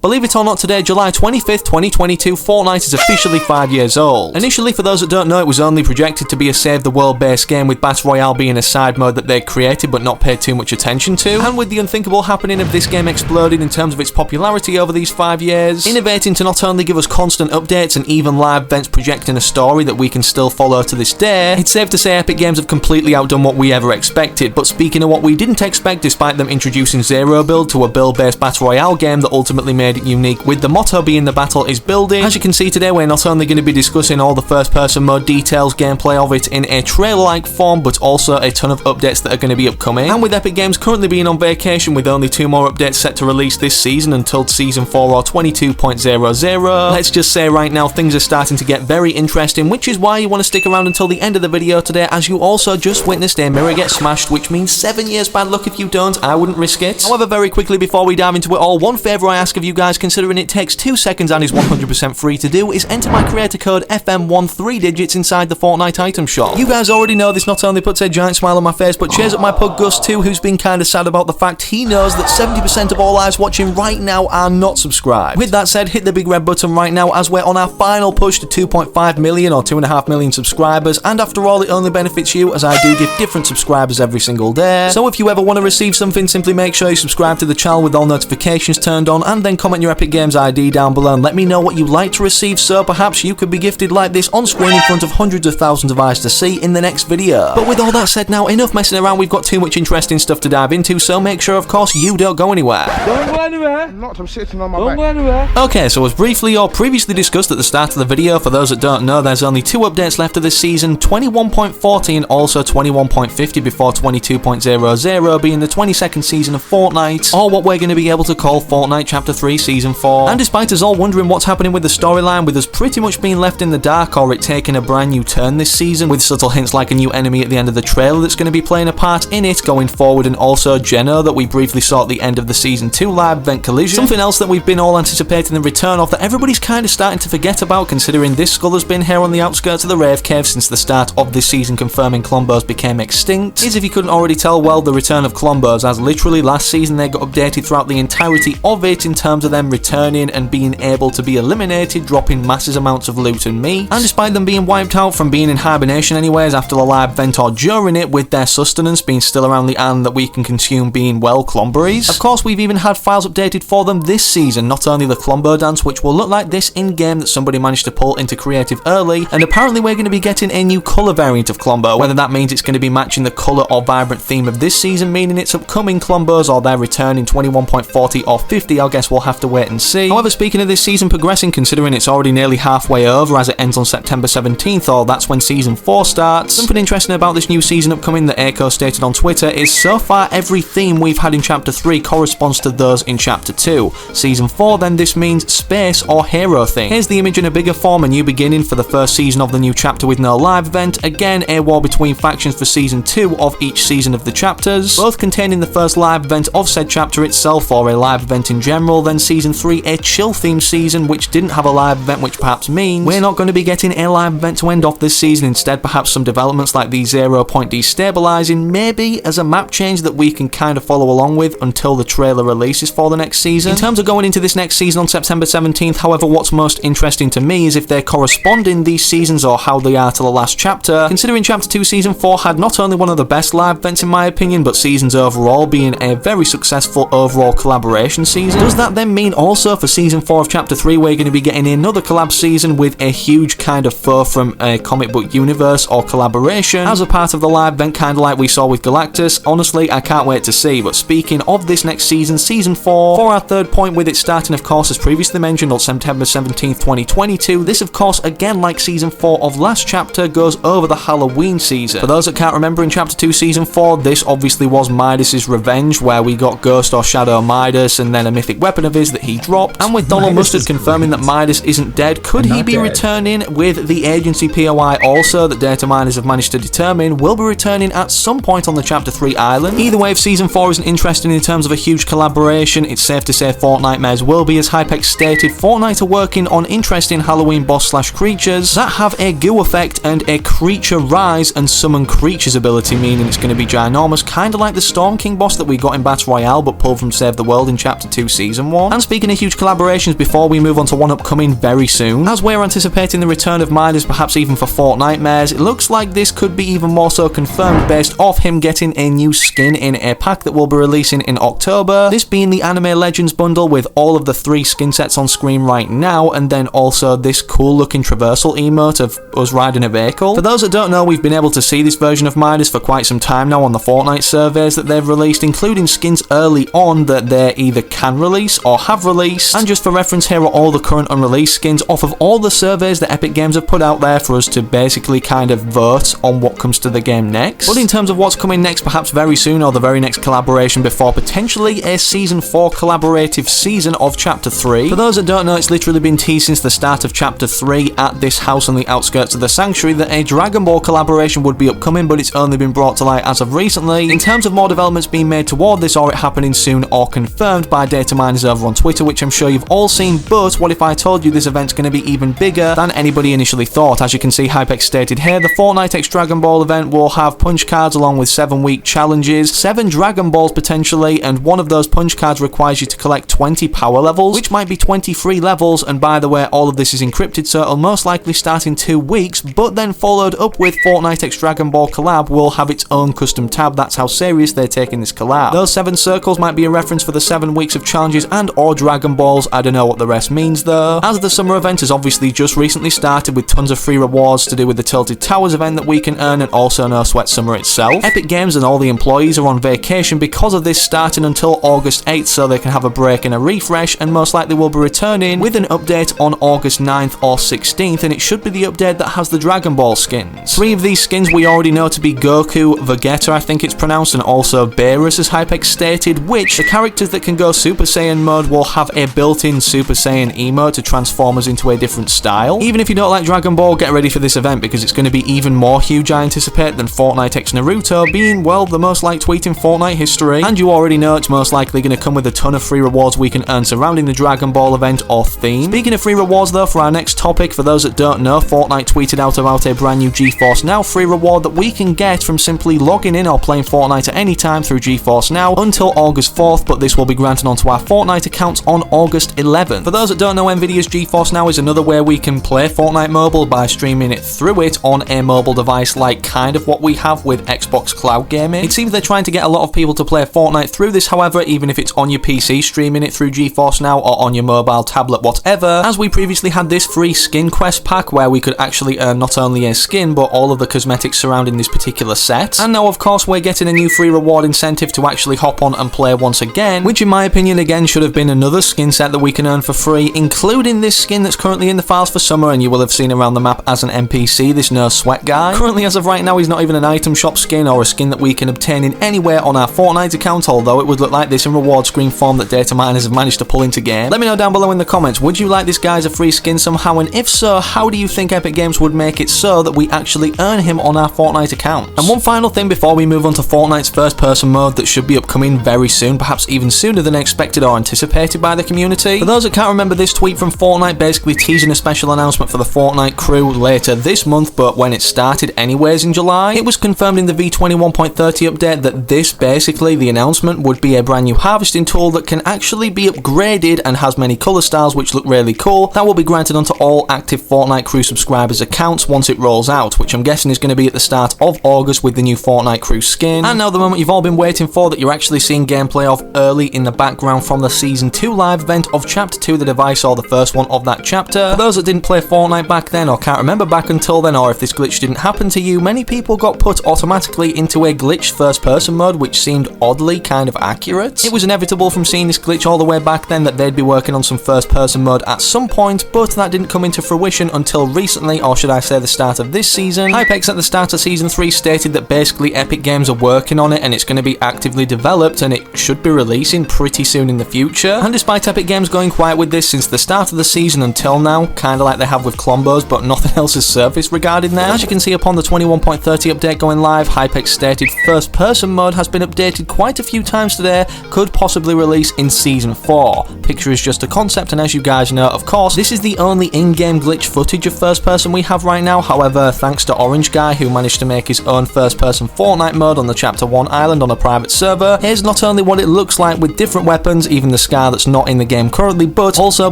Believe it or not, today, July 25th, 2022, Fortnite is officially 5 years old. Initially, for those that don't know, it was only projected to be a Save the World based game, with Battle Royale being a side mode that they created but not paid too much attention to. And with the unthinkable happening of this game exploding in terms of its popularity over these 5 years, innovating to not only give us constant updates and even live events projecting a story that we can still follow to this day, it's safe to say Epic Games have completely outdone what we ever expected. But speaking of what we didn't expect, despite them introducing Zero Build to a build-based Battle Royale game that ultimately made it unique, with the motto being the battle is building. As you can see today, we're not only going to be discussing all the first-person mode details, gameplay of it in a trailer-like form, but also a ton of updates that are going to be upcoming. And with Epic Games currently being on vacation with only 2 more updates set to release this season until Season 4 or 22.00, let's just say right now things are starting to get very interesting, which is why you want to stick around until the end of the video today, as you also just witnessed a mirror get smashed, which means 7 years bad luck if you don't. I wouldn't risk it. However, very quickly before we dive into it all, one favour I ask of you guys, considering it takes 2 seconds and is 100% free to do, is enter my creator code FM1 3 digits inside the Fortnite item shop. You guys already know this not only puts a giant smile on my face, but cheers up my pug Gus too, who's been kinda sad about the fact he knows that 70% of all eyes watching right now are not subscribed. With that said, hit the big red button right now, as we're on our final push to 2.5 million or 2.5 million subscribers, and after all, it only benefits you, as I do give different subscribers every single day. So if you ever want to receive something, simply make sure you subscribe to the channel with all notifications turned on, and then comment your Epic Games ID down below and let me know what you'd like to receive, so perhaps you could be gifted like this on screen in front of hundreds of thousands of eyes to see in the next video. But with all that said now, enough messing around, we've got too much interesting stuff to dive into, so make sure of course you don't go anywhere. Don't go anywhere. I'm not, I'm sitting on my back. Don't go anywhere. Okay, so as briefly or previously discussed at the start of the video, for those that don't know, there's only 2 updates left of this season, 21.40 and also 21.50 before 22.00 being the 22nd season of Fortnite, or what we're going to be able to call Fortnite Chapter 3 Season 4. And despite us all wondering what's happening with the storyline, with us pretty much being left in the dark or it taking a brand new turn this season, with subtle hints like a new enemy at the end of the trailer that's going to be playing a part in it going forward, and also Geno that we briefly saw at the end of the Season 2 live event Collision. Something else that we've been all anticipating the return of that everybody's kind of starting to forget about, considering this skull has been here on the outskirts of the Rave Cave since the start of this season, confirming Clombos became extinct, is, if you couldn't already tell, well, the return of Clombos, as literally last season they got updated throughout the entirety of it in terms of them returning and being able to be eliminated, dropping massive amounts of loot and meat, and despite them being wiped out from being in hibernation anyways after the live event or during it, with their sustenance being still around the island that we can consume being, well, Clomberries. Of course, we've even had files updated for them this season, not only the Clombo dance, which will look like this in-game that somebody managed to pull into creative early, and apparently we're going to be getting a new colour variant of Clombo, whether that means it's going to be matching the colour or vibrant theme of this season, meaning it's upcoming Clombos, or their return in 21.40 or 50, I guess we'll have to wait and see. However, speaking of this season progressing, considering it's already nearly halfway over as it ends on September 17th, or that's when Season 4 starts, something interesting about this new season upcoming that Aiko stated on Twitter is so far every theme we've had in Chapter 3 corresponds to those in Chapter 2. Season 4 then, this means space or hero theme. Here's the image in a bigger form, a new beginning for the first season of the new chapter with no live event, again a war between factions for Season 2 of each season of the chapters, both containing the first live event of said chapter itself or a live event in general, then Season 3 a chill themed season which didn't have a live event, which perhaps means we're not going to be getting a live event to end off this season, instead perhaps some developments like the 0 point destabilizing, maybe as a map change that we can kind of follow along with until the trailer releases for the next season. In terms of going into this next season on September 17th, however, what's most interesting to me is if they're corresponding these seasons or how they are to the last chapter, considering Chapter 2 Season 4 had not only one of the best live events in my opinion, but seasons overall being a very successful overall collaboration season. Does that then mean also for Season 4 of Chapter 3 we're going to be getting another collab season with a huge kind of foe from a comic book universe or collaboration as a part of the live event, kind of like we saw with Galactus? Honestly, I can't wait to see. But speaking of this next season, Season 4, for our third point, with it starting of course as previously mentioned on September 17th 2022, this of course again like Season 4 of last chapter goes over the Halloween season. For those that can't remember, in Chapter 2 Season 4 this obviously was Midas's revenge, where we got Ghost or Shadow Midas and then a mythic weapon of his that he dropped, and with Donald Mustard confirming that Midas isn't dead, could he be returning, with the agency POI also that data miners have managed to determine will be returning at some point on the Chapter 3 island? Either way, if Season 4 isn't interesting in terms of a huge collaboration, it's safe to say Fortnite may as will be, as Hypex stated. Fortnite are working on interesting Halloween boss slash creatures that have a goo effect and a creature rise and summon creatures ability, meaning it's going to be ginormous, kind of like the Storm King boss that we got in Battle Royale but pulled from Save the World in Chapter 2 Season 1. on. And speaking of huge collaborations, before we move on to one upcoming very soon, as we're anticipating the return of Midas perhaps even for Fortnitemares, it looks like this could be even more so confirmed based off him getting a new skin in a pack that we'll be releasing in October, this being the Anime Legends bundle with all of the 3 skin sets on screen right now, and then also this cool looking traversal emote of us riding a vehicle. For those that don't know, we've been able to see this version of Midas for quite some time now on the Fortnite surveys that they've released, including skins early on that they either can release or have released. And just for reference, here are all the current unreleased skins off of all the surveys that Epic Games have put out there for us to basically kind of vote on what comes to the game next. But in terms of what's coming next, perhaps very soon or the very next collaboration before potentially a Season 4 collaborative season of Chapter 3. For those that don't know, it's literally been teased since the start of Chapter 3 at this house on the outskirts of the Sanctuary that a Dragon Ball collaboration would be upcoming, but it's only been brought to light as of recently. In terms of more developments being made toward this or it happening soon or confirmed by data miners over on Twitter, which I'm sure you've all seen, but what if I told you this event's going to be even bigger than anybody initially thought? As you can see, Hypex stated here, the Fortnite X Dragon Ball event will have punch cards along with 7-week challenges, 7 Dragon Balls potentially, and one of those punch cards requires you to collect 20 power levels, which might be 23 levels, and by the way, all of this is encrypted, so it'll most likely start in 2 weeks, but then followed up with Fortnite X Dragon Ball collab will have its own custom tab. That's how serious they're taking this collab. Those 7 circles might be a reference for the 7 weeks of challenges and or Dragon Balls. I don't know what the rest means though. As the summer event has obviously just recently started with tons of free rewards to do with the Tilted Towers event that we can earn, and also No Sweat Summer itself. Epic Games and all the employees are on vacation because of this, starting until August 8th, so they can have a break and a refresh, and most likely will be returning with an update on August 9th or 16th, and it should be the update that has the Dragon Ball skins. 3 of these skins we already know to be Goku, Vegeta I think it's pronounced, and also Beerus as Hypex stated, which the characters that can go Super Saiyan mode will have a built-in Super Saiyan emote to transform us into a different style. Even if you don't like Dragon Ball, get ready for this event because it's going to be even more huge, I anticipate, than Fortnite X Naruto being, well, the most liked tweet in Fortnite history, and you already know it's most likely going to come with a ton of free rewards we can earn surrounding the Dragon Ball event or theme. Speaking of free rewards though, for our next topic, for those that don't know, Fortnite tweeted out about a brand new GeForce Now free reward that we can get from simply logging in or playing Fortnite at any time through GeForce Now until August 4th, but this will be granted onto our Fortnite accounts on August 11th. For those that don't know, Nvidia's GeForce Now is another way we can play Fortnite Mobile by streaming it through it on a mobile device, like kind of what we have with Xbox Cloud Gaming. It seems they're trying to get a lot of people to play Fortnite through this, however, even if it's on your PC streaming it through GeForce Now or on your mobile, tablet, whatever, as we previously had this free skin quest pack where we could actually earn not only a skin but all of the cosmetics surrounding this particular set. And now of course we're getting a new free reward incentive to actually hop on and play once again, which in my opinion again should have been another skin set that we can earn for free, including this skin that's currently in the files for summer and you will have seen around the map as an NPC, this No Sweat guy. Currently as of right now he's not even an item shop skin or a skin that we can obtain in anywhere on our Fortnite account, although it would look like this in reward screen form that data miners have managed to pull into game. Let me know down below in the comments, would you like this guy as a free skin somehow, and if so, how do you think Epic Games would make it so that we actually earn him on our Fortnite account? And one final thing before we move on to Fortnite's first person mode that should be upcoming very soon, perhaps even sooner than expected or anticipated by the community. For those that can't remember this tweet from Fortnite, basically teasing a special announcement for the Fortnite crew later this month, but when it started anyways in July, it was confirmed in the V21.30 update that this, basically the announcement, would be a brand new harvesting tool that can actually be upgraded and has many color styles which look really cool, that will be granted onto all active Fortnite crew subscribers accounts once it rolls out, which I'm guessing is going to be at the start of August with the new Fortnite crew skin. And now the moment you've all been waiting for, that you're actually seeing gameplay of early in the background from the Season 2 live event of Chapter 2 the device, or the first one of that chapter. For those that didn't play Fortnite back then or can't remember back until then, or if this glitch didn't happen to you, many people got put automatically into a glitched first person mode which seemed oddly kind of accurate. It was inevitable from seeing this glitch all the way back then that they'd be working on some first person mode at some point, but that didn't come into fruition until recently, or should I say the start of this season. Hypex at the start of Season 3 stated that basically Epic Games are working on it and it's going to be actively developed and it should be releasing pretty soon in the future. And despite Epic Games going quiet with this since the start of the season until now, kinda like they have with Clombos, but nothing else has surfaced regarding them. As you can see upon the 21.30 update going live, Hypex stated first person mode has been updated quite a few times today, could possibly release in Season 4. Picture is just a concept, and as you guys know, of course, this is the only in-game glitch footage of first person we have right now. However, thanks to Orange Guy, who managed to make his own first person Fortnite mode on the Chapter 1 island on a private server, here's not only what it looks like with different weapons, even the sky style that's not in the game currently, but also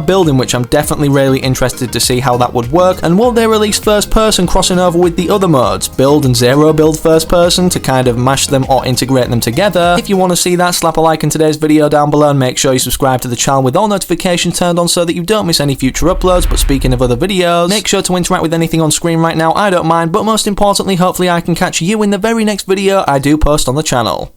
building, which I'm definitely really interested to see how that would work. And will they release first person crossing over with the other modes, build and zero build first person, to kind of mash them or integrate them together? If you want to see that, slap a like in today's video down below and make sure you subscribe to the channel with all notifications turned on so that you don't miss any future uploads. But speaking of other videos, make sure to interact with anything on screen right now, I don't mind, but most importantly, hopefully I can catch you in the very next video I do post on the channel.